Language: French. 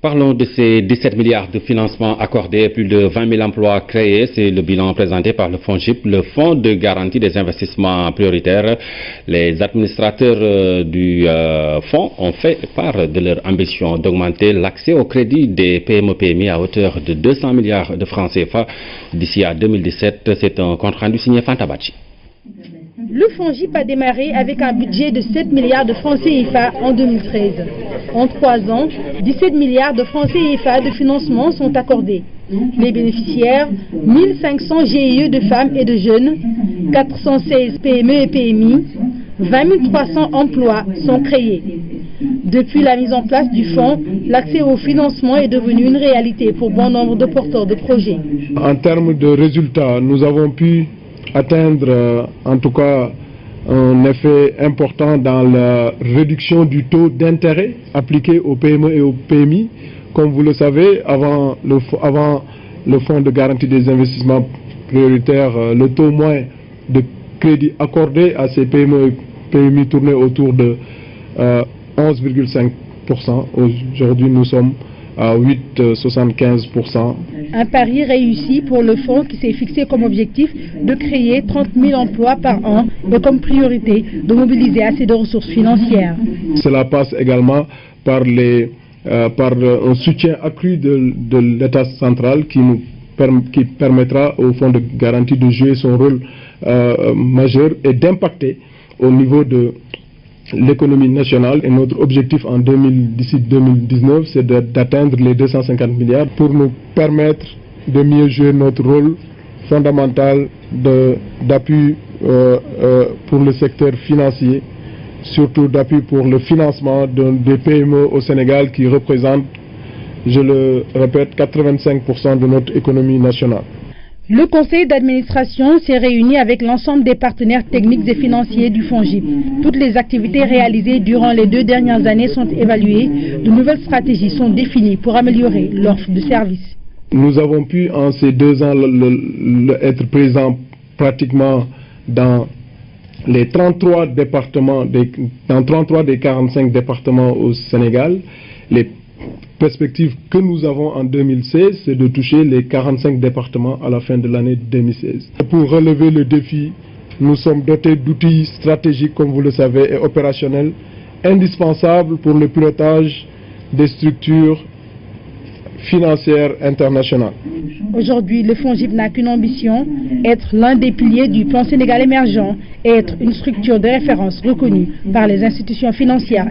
Parlons de ces 17 milliards de financements accordés, plus de 20 000 emplois créés. C'est le bilan présenté par le FONGIP, le Fonds de garantie des investissements prioritaires. Les administrateurs du fonds ont fait part de leur ambition d'augmenter l'accès au crédit des PME-PMI à hauteur de 200 milliards de francs CFA d'ici à 2017. C'est un compte rendu signé Fantabachi. Le FONGIP a démarré avec un budget de 7 milliards de francs CFA en 2013. En 3 ans, 17 milliards de francs CFA de financement sont accordés. Les bénéficiaires, 1500 GIE de femmes et de jeunes, 416 PME et PMI, 20 300 emplois sont créés. Depuis la mise en place du fonds, l'accès au financement est devenu une réalité pour bon nombre de porteurs de projets. En termes de résultats, nous avons pu atteindre en tout cas un effet important dans la réduction du taux d'intérêt appliqué aux PME et aux PMI. Comme vous le savez, avant le fonds de garantie des investissements prioritaires, le taux moyen de crédit accordé à ces PME et PMI tournait autour de 11,5%. Aujourd'hui, nous sommes à 8,75%. Un pari réussi pour le fonds qui s'est fixé comme objectif de créer 30 000 emplois par an et comme priorité de mobiliser assez de ressources financières. Cela passe également par un soutien accru de l'État central qui permettra au fonds de garantie de jouer son rôle majeur et d'impacter au niveau de l'économie nationale. Et notre objectif d'ici 2019, c'est d'atteindre les 250 milliards pour nous permettre de mieux jouer notre rôle fondamental d'appui pour le secteur financier, surtout d'appui pour le financement des PME au Sénégal qui représentent, je le répète, 85% de notre économie nationale. Le conseil d'administration s'est réuni avec l'ensemble des partenaires techniques et financiers du FONGIP. Toutes les activités réalisées durant les 2 dernières années sont évaluées. De nouvelles stratégies sont définies pour améliorer l'offre de services. Nous avons pu en ces 2 ans être présents pratiquement dans les 33 départements, dans 33 des 45 départements au Sénégal. Les perspective que nous avons en 2016, c'est de toucher les 45 départements à la fin de l'année 2016. Pour relever le défi, nous sommes dotés d'outils stratégiques, comme vous le savez, et opérationnels, indispensables pour le pilotage des structures financières internationales. Aujourd'hui, le FONGIP n'a qu'une ambition, être l'un des piliers du plan Sénégal émergent et être une structure de référence reconnue par les institutions financières